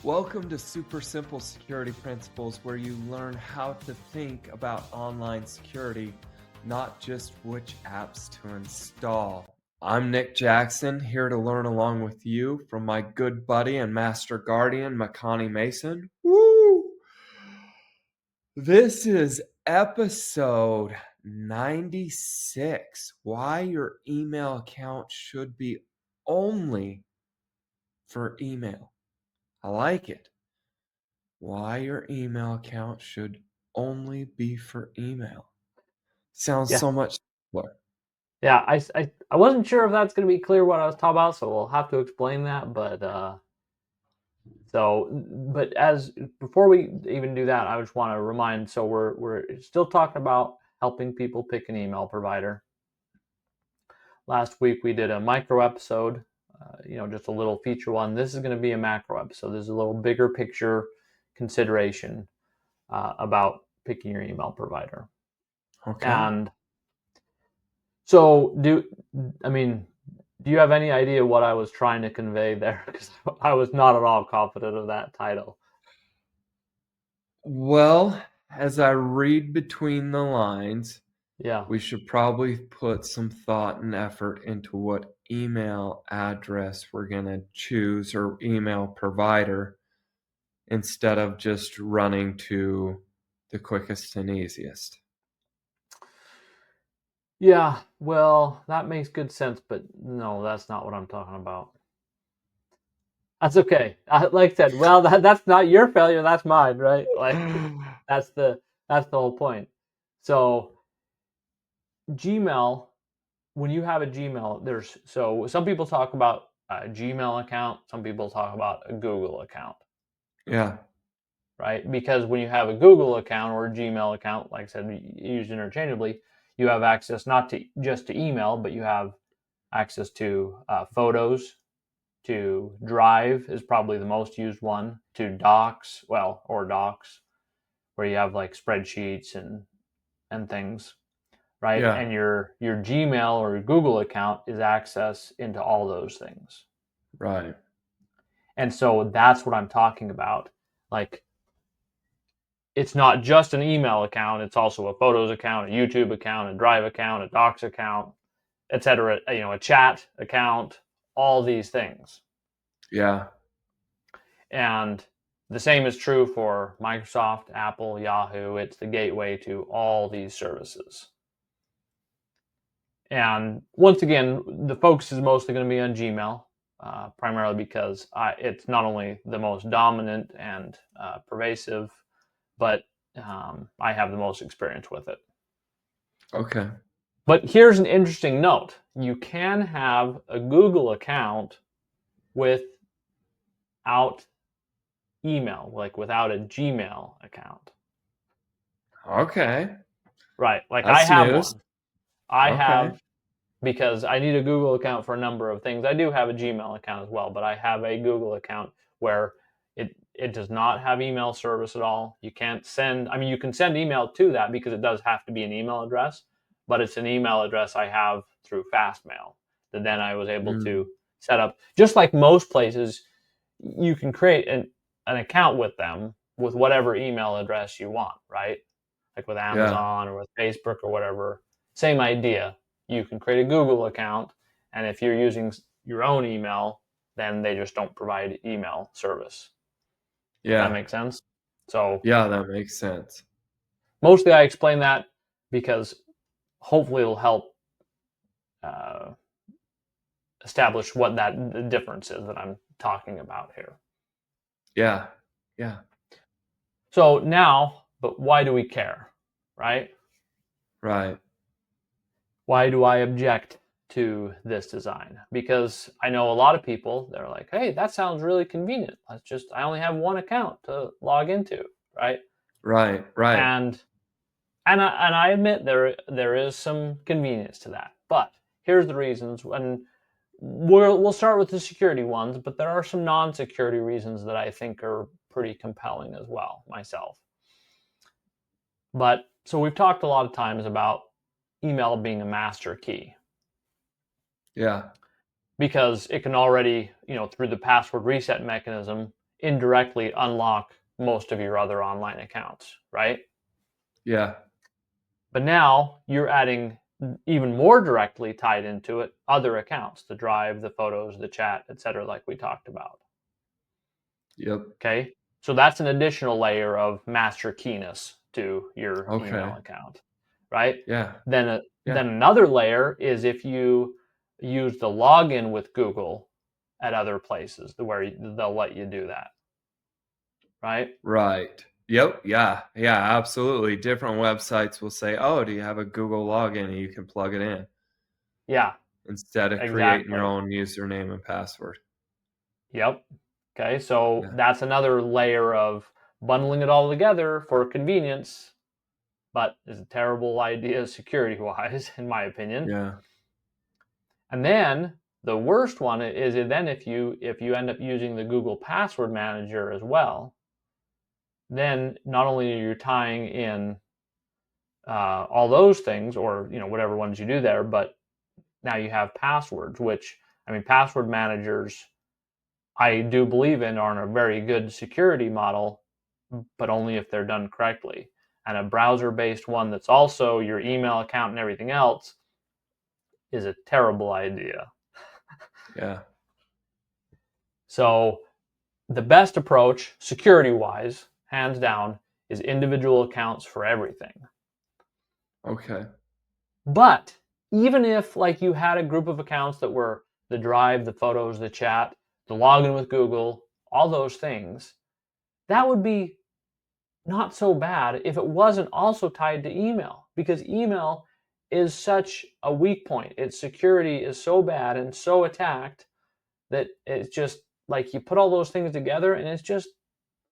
Welcome to Super Simple Security Principles, where you learn how to think about online security, not just which apps to install. I'm Nick Jackson, here to learn along with you from my good buddy and master guardian, Makani Mason. Woo! This is episode 96, why your email account should be only for email. I like it. Why your email account should only be for email. Sounds Yeah. so much simpler. Yeah, I wasn't sure if that's going to be clear what I was talking about, so we'll have to explain that. But as before we even do that, I just want to remind. So we're still talking about helping people pick an email provider. Last week we did a micro episode, just a little feature one. This is going to be a macro episode. This is a little bigger picture consideration about picking your email provider. Okay. And so do you have any idea what I was trying to convey there? Because I was not at all confident of that title. Well, as I read between the lines, Yeah. we should probably put some thought and effort into what email address we're going to choose or email provider instead of just running to the quickest and easiest. Yeah, well, that makes good sense, but no, that's not what I'm talking about. That's okay. Like I said, well, that's not your failure, that's mine, right? Like that's the whole point. So Gmail, when you have a Gmail, so some people talk about a Gmail account, some people talk about a Google account. Yeah. Right? Because when you have a Google account or a Gmail account, like I said, used interchangeably, you have access not to just to email, but you have access to photos, to Drive is probably the most used one, to Docs, or Docs, where you have like spreadsheets and things, right? Yeah. And your Gmail or your Google account is access into all those things. Right. And so that's what I'm talking about. Like, it's not just an email account, it's also a photos account, a YouTube account, a Drive account, a Docs account, etc., a chat account, all these things. Yeah. And the same is true for Microsoft, Apple, Yahoo. It's the gateway to all these services. And once again, the focus is mostly going to be on Gmail, primarily because it's not only the most dominant and pervasive, but I have the most experience with it. Okay. But here's an interesting note. You can have a Google account without email, like without a Gmail account. Okay. Right. Like I That's have news. one. I Okay. have, because I need a Google account for a number of things. I do have a Gmail account as well, but I have a Google account where it does not have email service at all. You can't send, you can send email to that because it does have to be an email address, but it's an email address I have through Fastmail that then I was able to set up. Just like most places, you can create an account with them with whatever email address you want, right? Like with Yeah. Amazon or with Facebook or whatever. Same idea. You can create a Google account, and if you're using your own email, then they just don't provide email service. That Yeah. makes sense? So Yeah, that makes sense. mostly I explain that because hopefully it'll help uh, establish what that difference is that I'm talking about here. Yeah. Yeah. So now, but why do we care, right? Right. Why do I object to this design? Because I know a lot of people, they're like, hey, that sounds really convenient. I only have one account to log into, right? Right. Right. And I admit there is some convenience to that. But here's the reasons, and we'll start with the security ones, but there are some non-security reasons that I think are pretty compelling as well, myself. But so we've talked a lot of times about email being a master key. Yeah. Because it can already, through the password reset mechanism, indirectly unlock most of your other online accounts, right? Yeah. But now you're adding even more directly tied into it other accounts, the drive, the photos, the chat, etc., like we talked about. Yep. Okay. So that's an additional layer of master keyness to your Okay. email account, right? Yeah. Then, Yeah. then another layer is if you use the login with Google at other places where they'll let you do that, right? Right. Yep. Yeah. Yeah. Absolutely. Different websites will say, "Oh, do you have a Google login?" And you can plug it in Yeah, instead of creating your exactly. own username and password. Yep. Okay, so Yeah. that's another layer of bundling it all together for convenience, but is a terrible idea security wise, in my opinion. Yeah. And then the worst one is then if you end up using the Google Password Manager as well, then not only are you tying in all those things, or whatever ones you do there, but now you have passwords, which I mean, password managers I do believe in are a very good security model, but only if they're done correctly. And a browser-based one that's also your email account and everything else is a terrible idea. Yeah. So the best approach, security-wise, hands down, is individual accounts for everything. Okay. But even if like you had a group of accounts that were the drive, the photos, the chat, the login with Google, all those things, that would be not so bad if it wasn't also tied to email, because email is such a weak point. Its security is so bad and so attacked that it's just like you put all those things together and it's just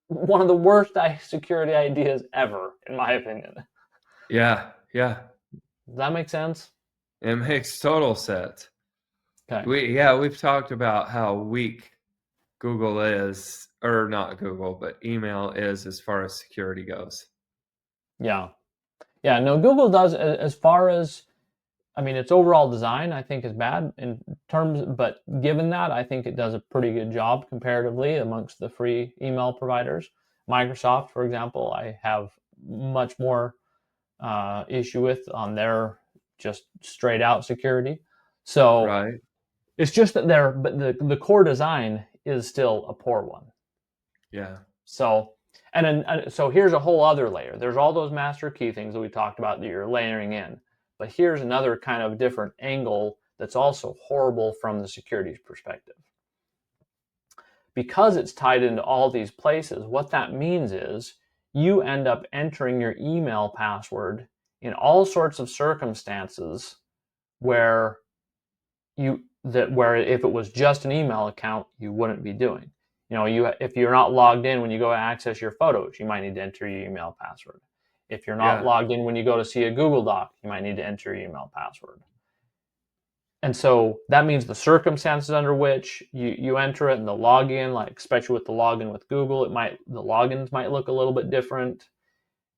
one of the worst security ideas ever, in my opinion. Yeah. Yeah. Does that make sense? It makes total sense. Okay. We've talked about how weak Google is, or not Google, but email is as far as security goes. Yeah. Yeah. No, Google does as far as I mean, its overall design I think is bad in terms, but given that, I think it does a pretty good job comparatively amongst the free email providers. Microsoft, for example, I have much more issue with on their just straight out security. So Right. it's just that but the core design is still a poor one. Yeah. So so here's a whole other layer. There's all those master key things that we talked about that you're layering in. But here's another kind of different angle that's also horrible from the security perspective. Because it's tied into all these places, what that means is you end up entering your email password in all sorts of circumstances where where if it was just an email account, you wouldn't be doing. If you're not logged in when you go access your photos, you might need to enter your email password. If you're not Yeah. logged in when you go to see a Google Doc, you might need to enter your email password. And so that means the circumstances under which you enter it and the login, like especially with the login with Google, the logins might look a little bit different.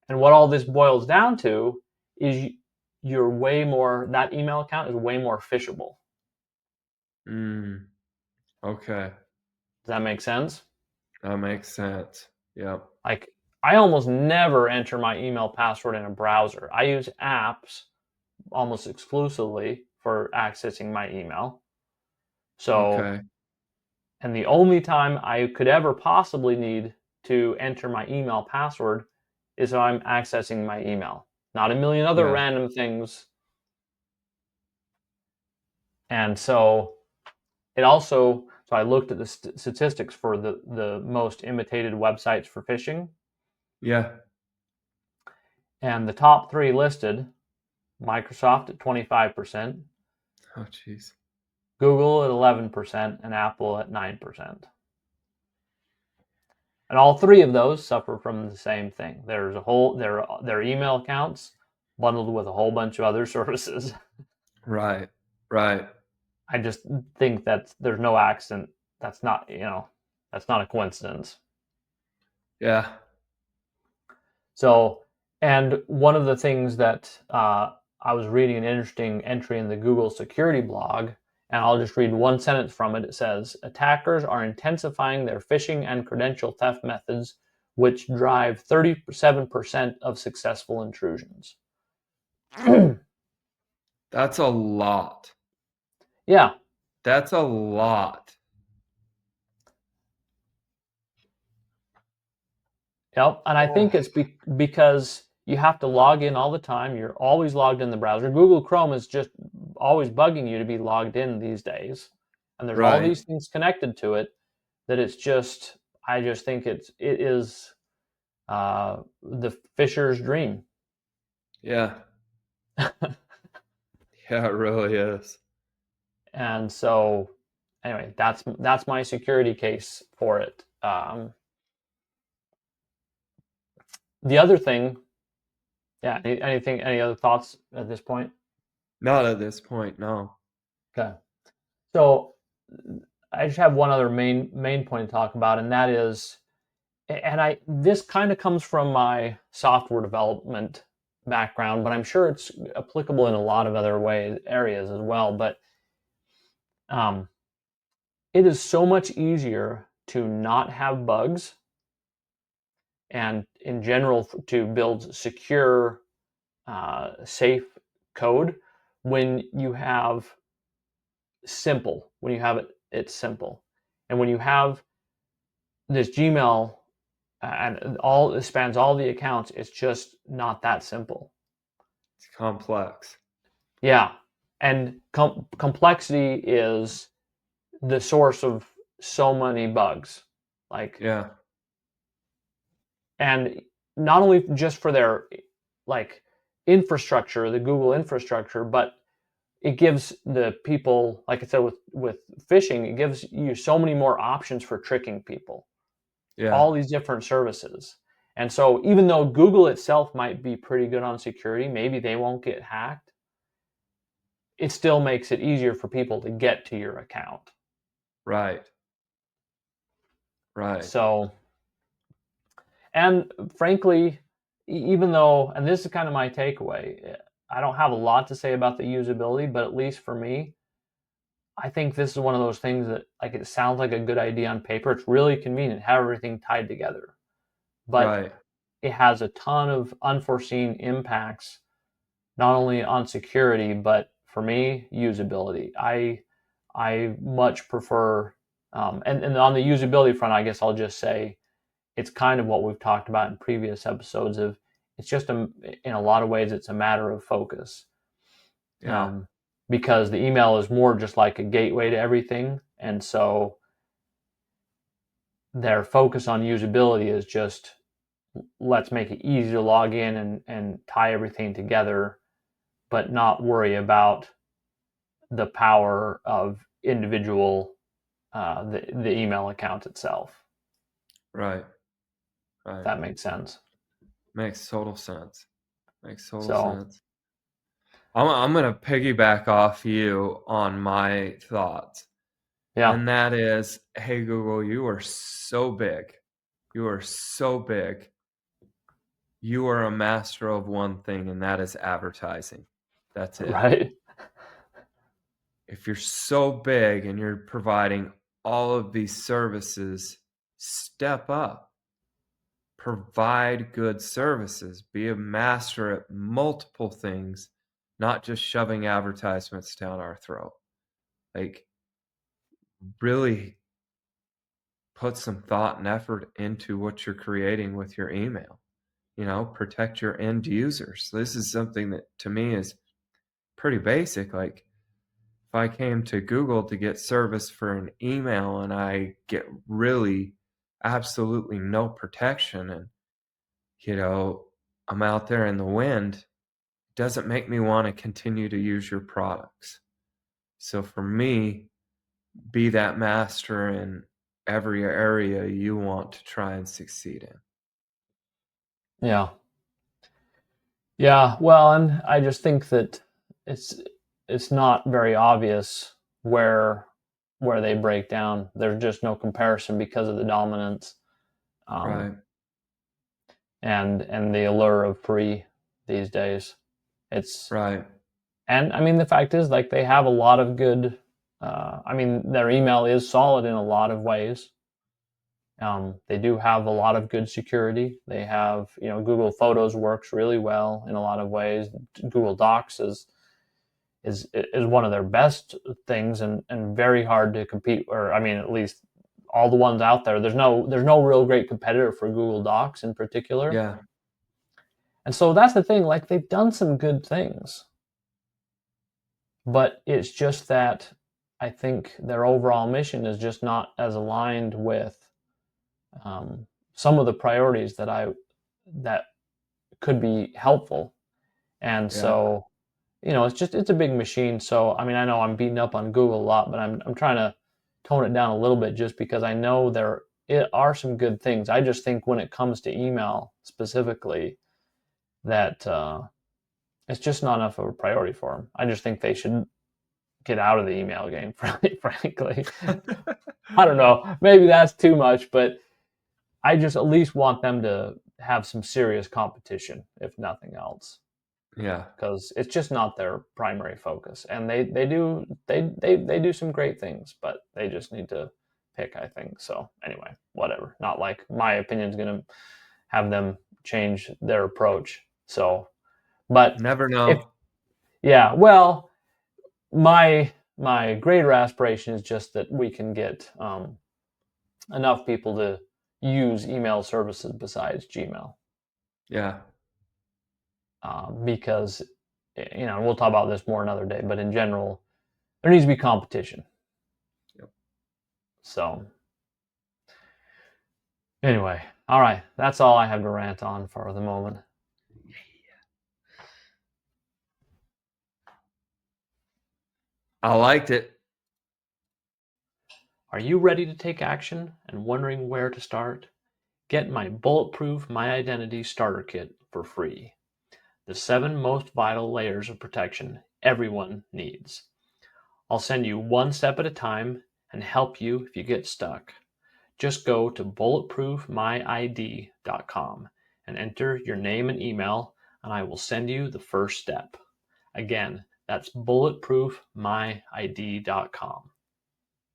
And what all this boils down to is that email account is way more phishable. Okay. Does that make sense? That makes sense. Yep. Like, I almost never enter my email password in a browser. I use apps almost exclusively for accessing my email. So, Okay. and the only time I could ever possibly need to enter my email password is if I'm accessing my email, not a million other Yeah. random things. And so so I looked at the statistics for the most imitated websites for phishing, Yeah. and the top three listed: Microsoft at 25%, Oh, jeez. Google at 11%, and Apple at 9%. And all three of those suffer from the same thing. There's their email accounts bundled with a whole bunch of other services. Right. Right. I just think that there's no accident. That's not, that's not a coincidence. Yeah. So, and one of the things that I was reading an interesting entry in the Google security blog And I'll just read one sentence from it. It says, attackers are intensifying their phishing and credential theft methods, which drive 37% of successful intrusions. That's a lot. Yeah. That's a lot. Yep. And I think it's because you have to log in all the time. You're always logged in the browser. Google Chrome is just always bugging you to be logged in these days. And there's all Right. these things connected to it that it's just, I just think it is the fisher's dream. Yeah. Yeah, it really is. And so, anyway, that's my security case for it. The other thing, yeah. Any other thoughts at this point? Not at this point, no. Okay. So, I just have one other main point to talk about, and that is, and this kind of comes from my software development background, but I'm sure it's applicable in a lot of other areas as well. But um, it is so much easier to not have bugs, and in general to build secure, safe code when you have it's simple, and when you have this Gmail and all it spans all the accounts, it's just not that simple. It's complex. Yeah, and complexity is the source of so many bugs. Like, Yeah. and not only just for their like infrastructure, the Google infrastructure, but it gives the people, like I said, with phishing, it gives you so many more options for tricking people. Yeah. All these different services. And so even though Google itself might be pretty good on security, maybe they won't get hacked, it still makes it easier for people to get to your account. Right. Right. So, and frankly, even though, and this is kind of my takeaway, I don't have a lot to say about the usability, but at least for me, I think this is one of those things that, like, it sounds like a good idea on paper. It's really convenient, have everything tied together. But Right. it has a ton of unforeseen impacts, not only on security, but for me, usability. I much prefer, and on the usability front, I guess I'll just say it's kind of what we've talked about in previous episodes of it's just in a lot of ways it's a matter of focus. Yeah. Because the email is more just like a gateway to everything, and so their focus on usability is just let's make it easy to log in and tie everything together, but not worry about the power of individual the email account itself. Right. Right. If that makes sense. Makes total sense. Makes total So sense. I'm gonna piggyback off you on my thoughts. yeah, And that is, hey Google, you are so big. You are so big. You are a master of one thing, and that is advertising. That's it. right. If you're so big and you're providing all of these services, step up. Provide good services. Be a master at multiple things, not just shoving advertisements down our throat. Like, really put some thought and effort into what you're creating with your email. Protect your end users. This is something that to me is pretty basic. Like, if I came to Google to get service for an email and I get really absolutely no protection, and I'm out there in the wind, it doesn't make me want to continue to use your products. So for me, be that master in every area you want to try and succeed in. Yeah. Yeah. Well, and I just think that it's it's not very obvious where they break down. There's just no comparison because of the dominance. Um, Right. and the allure of free these days. It's Right. and I mean the fact is, like, they have a lot of good. I mean, their email is solid in a lot of ways. They do have a lot of good security. They have, Google Photos works really well in a lot of ways. Google Docs is one of their best things, and very hard to compete. Or I mean, at least all the ones out there. There's no real great competitor for Google Docs in particular. Yeah. And so that's the thing. Like, they've done some good things, but it's just that I think their overall mission is just not as aligned with some of the priorities that could be helpful. And Yeah. so, it's a big machine. So I mean, I know I'm beating up on Google a lot, but I'm trying to tone it down a little bit, just because I know there are some good things. I just think when it comes to email specifically, that it's just not enough of a priority for them. I just think they should get out of the email game, frankly. I don't know. Maybe that's too much, but I just at least want them to have some serious competition, if nothing else, Yeah. because it's just not their primary focus. And they do some great things, but they just need to pick, I think. So anyway, whatever. Not like my opinion is going to have them change their approach. So, but Never if know. yeah, well, my greater aspiration is just that we can get enough people to use email services besides Gmail, Yeah. because we'll talk about this more another day. But in general, there needs to be competition. Yep. So anyway, all right, that's all I have to rant on for the moment. I liked it. Are you ready to take action and wondering where to start? Get my Bulletproof My Identity Starter Kit for free. The 7 most vital layers of protection everyone needs. I'll send you one step at a time and help you if you get stuck. Just go to bulletproofmyid.com and enter your name and email, and I will send you the first step. Again, that's bulletproofmyid.com.